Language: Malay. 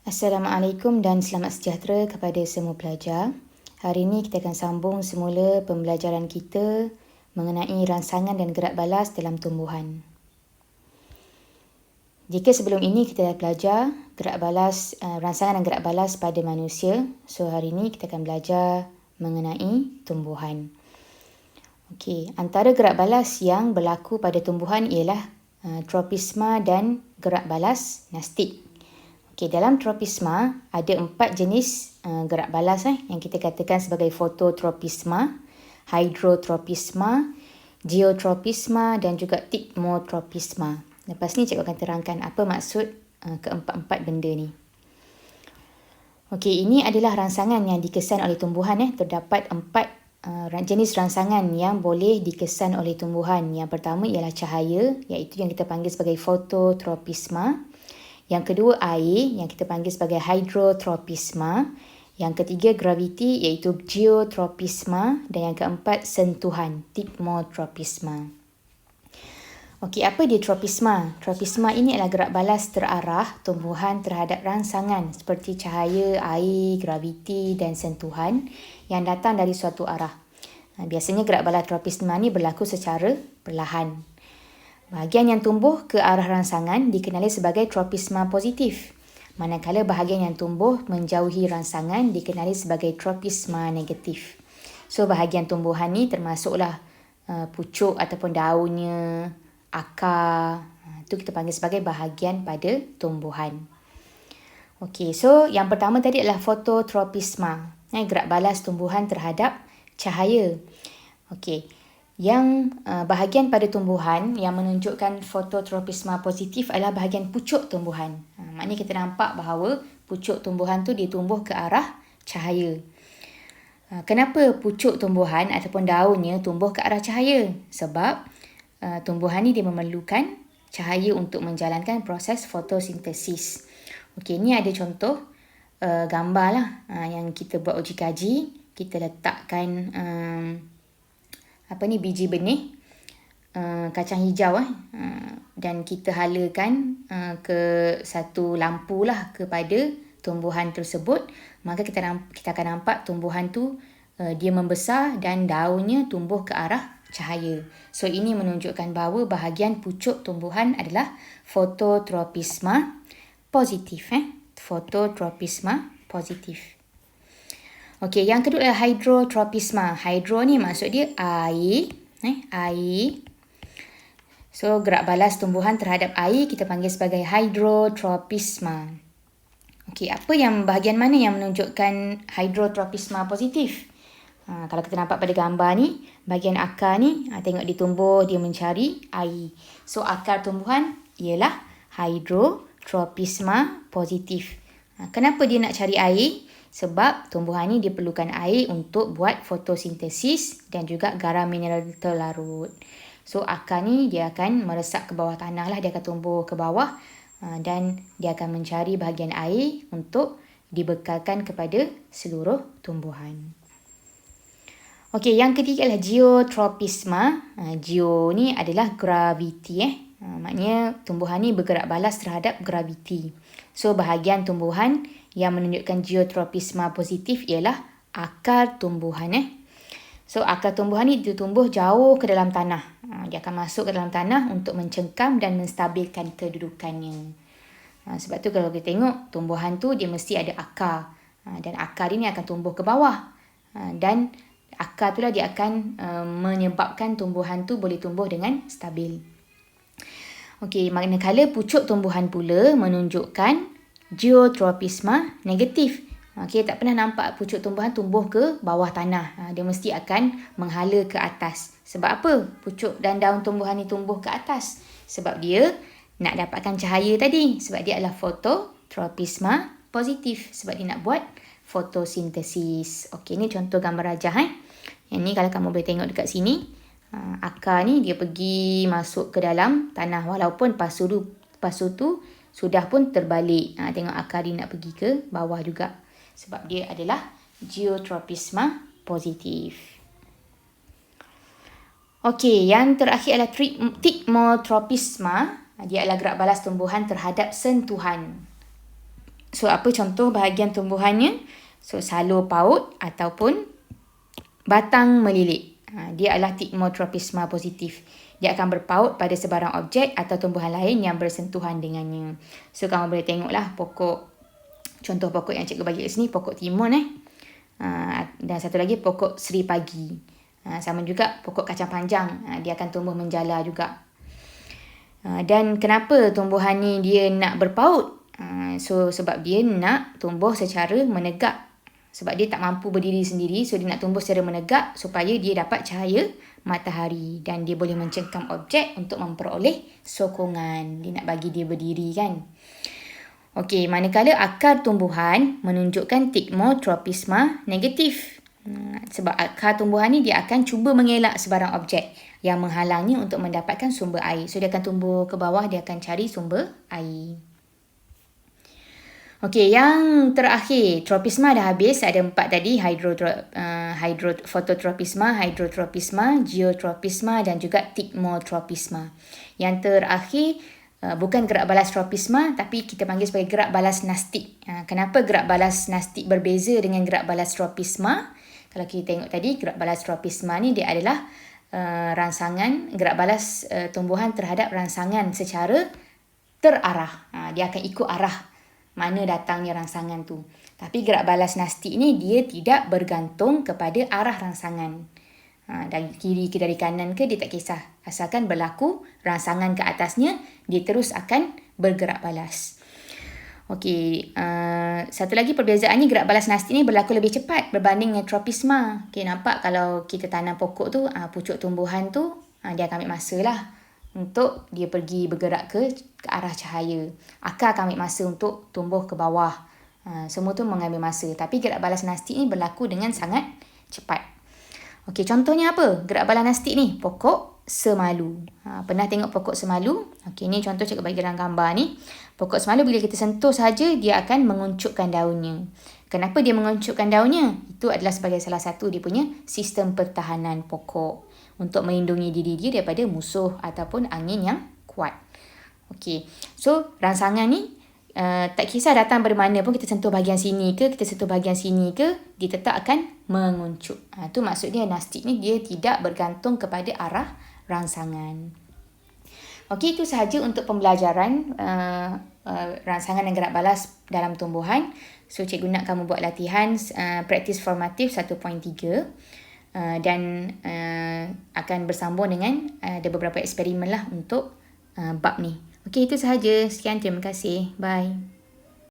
Assalamualaikum dan selamat sejahtera kepada semua pelajar. Hari ini kita akan sambung semula pembelajaran kita mengenai rangsangan dan gerak balas dalam tumbuhan. Jika sebelum ini kita dah belajar rangsangan dan gerak balas pada manusia, so hari ini kita akan belajar mengenai tumbuhan. Okey, antara gerak balas yang berlaku pada tumbuhan ialah tropisma dan gerak balas nastik. Okay, dalam tropisma ada 4 jenis gerak balas yang kita katakan sebagai fototropisma, hydrotropisma, geotropisma dan juga thigmotropisma. Lepas ni cikgu akan terangkan apa maksud keempat-empat benda ni. Okey, ini adalah rangsangan yang dikesan oleh tumbuhan. Terdapat 4 jenis rangsangan yang boleh dikesan oleh tumbuhan. Yang pertama ialah cahaya, iaitu yang kita panggil sebagai fototropisma. Yang kedua air yang kita panggil sebagai hydrotropisma. Yang ketiga graviti iaitu geotropisma. Dan yang keempat sentuhan, thigmotropisma. Okey, apa dia tropisma? Tropisma ini adalah gerak balas terarah tumbuhan terhadap rangsangan seperti cahaya, air, graviti dan sentuhan yang datang dari suatu arah. Biasanya gerak balas tropisma ini berlaku secara perlahan. Bahagian yang tumbuh ke arah rangsangan dikenali sebagai tropisma positif. Manakala bahagian yang tumbuh menjauhi rangsangan dikenali sebagai tropisma negatif. So bahagian tumbuhan ni termasuklah pucuk ataupun daunnya, akar. Itu kita panggil sebagai bahagian pada tumbuhan. Okey, so yang pertama tadi adalah fototropisma. Gerak balas tumbuhan terhadap cahaya. Okey. Yang bahagian pada tumbuhan yang menunjukkan fototropisma positif adalah bahagian pucuk tumbuhan. Maknanya kita nampak bahawa pucuk tumbuhan tu dia tumbuh ke arah cahaya. Kenapa pucuk tumbuhan ataupun daunnya tumbuh ke arah cahaya? Sebab tumbuhan ni dia memerlukan cahaya untuk menjalankan proses fotosintesis. Okey, ni ada contoh gambar lah yang kita buat uji kaji. Kita letakkan biji benih kacang hijau dan kita halakan ke satu lampu lah kepada tumbuhan tersebut, maka kita akan nampak tumbuhan tu dia membesar dan daunnya tumbuh ke arah cahaya. So ini menunjukkan bahawa bahagian pucuk tumbuhan adalah fototropisma positif. Fototropisma positif. Okey, yang kedua adalah hydrotropisma. Hydro ni maksud dia air. Air. So, gerak balas tumbuhan terhadap air kita panggil sebagai hydrotropisma. Okey, bahagian mana yang menunjukkan hydrotropisma positif? Kalau kita nampak pada gambar ni, bahagian akar ni, tengok dia tumbuh, dia mencari air. So, akar tumbuhan ialah hydrotropisma positif. Kenapa dia nak cari air? Sebab tumbuhan ni dia perlukan air untuk buat fotosintesis dan juga garam mineral terlarut. So akar ni dia akan meresap ke bawah tanah lah, dia akan tumbuh ke bawah dan dia akan mencari bahagian air untuk dibekalkan kepada seluruh tumbuhan. Okey, yang ketiga adalah geotropisma. Geo ni adalah graviti. Maknanya tumbuhan ni bergerak balas terhadap graviti. So bahagian tumbuhan yang menunjukkan geotropisma positif ialah akar tumbuhan. So akar tumbuhan ni dia tumbuh jauh ke dalam tanah. Dia akan masuk ke dalam tanah untuk mencengkam dan menstabilkan kedudukannya. Sebab tu kalau kita tengok tumbuhan tu dia mesti ada akar. Dan akar ini akan tumbuh ke bawah. Dan akar tu lah dia akan menyebabkan tumbuhan tu boleh tumbuh dengan stabil. Okey, manakala pucuk tumbuhan pula menunjukkan geotropisma negatif. Kita tak pernah nampak pucuk tumbuhan tumbuh ke bawah tanah. Dia mesti akan menghala ke atas. Sebab apa pucuk dan daun tumbuhan ni tumbuh ke atas? Sebab dia nak dapatkan cahaya tadi. Sebab dia adalah fototropisma positif. Sebab dia nak buat fotosintesis. Okey, ni contoh gambar rajah. Yang ni kalau kamu boleh tengok dekat sini. Akar ni dia pergi masuk ke dalam tanah. Walaupun pasu tu sudah pun terbalik. Tengok akar dia nak pergi ke bawah juga. Sebab dia adalah geotropisma positif. Okey, yang terakhir adalah thigmotropisma. Dia adalah gerak balas tumbuhan terhadap sentuhan. So So apa contoh bahagian tumbuhannya? So salur paut ataupun batang melilit. Dia adalah Thigmotropisma positif. Dia akan berpaut pada sebarang objek atau tumbuhan lain yang bersentuhan dengannya. So kamu boleh tengoklah contoh pokok yang cikgu bagi kat sini, pokok timun dan satu lagi pokok seri pagi. Sama juga pokok kacang panjang, dia akan tumbuh menjala juga. Dan kenapa tumbuhan ni dia nak berpaut? So sebab dia nak tumbuh secara menegak. Sebab dia tak mampu berdiri sendiri, so dia nak tumbuh secara menegak supaya dia dapat cahaya matahari dan dia boleh mencengkam objek untuk memperoleh sokongan. Dia nak bagi dia berdiri kan. Okey, manakala akar tumbuhan menunjukkan Thigmotropisma negatif. Sebab akar tumbuhan ni dia akan cuba mengelak sebarang objek yang menghalangnya untuk mendapatkan sumber air. So dia akan tumbuh ke bawah, dia akan cari sumber air. Okey, yang terakhir, tropisma dah habis. Ada 4 tadi, phototropisma, hydrotropisma, geotropisma dan juga Thigmotropisma. Yang terakhir, bukan gerak balas tropisma tapi kita panggil sebagai gerak balas nastik. Kenapa gerak balas nastik berbeza dengan gerak balas tropisma? Kalau kita tengok tadi, gerak balas tropisma ni dia adalah rangsangan, gerak balas tumbuhan terhadap rangsangan secara terarah. Dia akan ikut arah mana datangnya rangsangan tu. Tapi gerak balas nastik ni dia tidak bergantung kepada arah rangsangan. Dari kiri ke dari kanan ke dia tak kisah. Asalkan berlaku rangsangan ke atasnya, dia terus akan bergerak balas. Okey, satu lagi perbezaannya, gerak balas nastik ni berlaku lebih cepat berbanding dengan tropisma. Okey, nampak kalau kita tanam pokok tu, pucuk tumbuhan tu, dia akan ambil masa lah untuk dia pergi bergerak ke arah cahaya. Akar akan ambil masa untuk tumbuh ke bawah. Semua tu mengambil masa. Tapi gerak balas nastik ni berlaku dengan sangat cepat. Okey, contohnya apa? Gerak balas nastik ni, pokok semalu. Pernah tengok pokok semalu? Okey, ni contoh cikgu bagi dalam gambar ni. Pokok semalu bila kita sentuh saja, dia akan menguncupkan daunnya. Kenapa dia menguncupkan daunnya? Itu adalah sebagai salah satu dia punya sistem pertahanan pokok untuk melindungi diri dia daripada musuh ataupun angin yang kuat. Okey, so rangsangan ni tak kisah datang dari mana pun, kita sentuh bahagian sini ke, kita sentuh bahagian sini ke, dia tetap akan menguncup. Itu maksudnya nastik ni dia tidak bergantung kepada arah rangsangan. Okey, itu sahaja untuk pembelajaran rangsangan dan gerak balas dalam tumbuhan. So cikgu nak kamu buat latihan praktis formatif 1.3 dan akan bersambung dengan ada beberapa eksperimen lah untuk bab ni. Okey, itu sahaja. Sekian, terima kasih. Bye.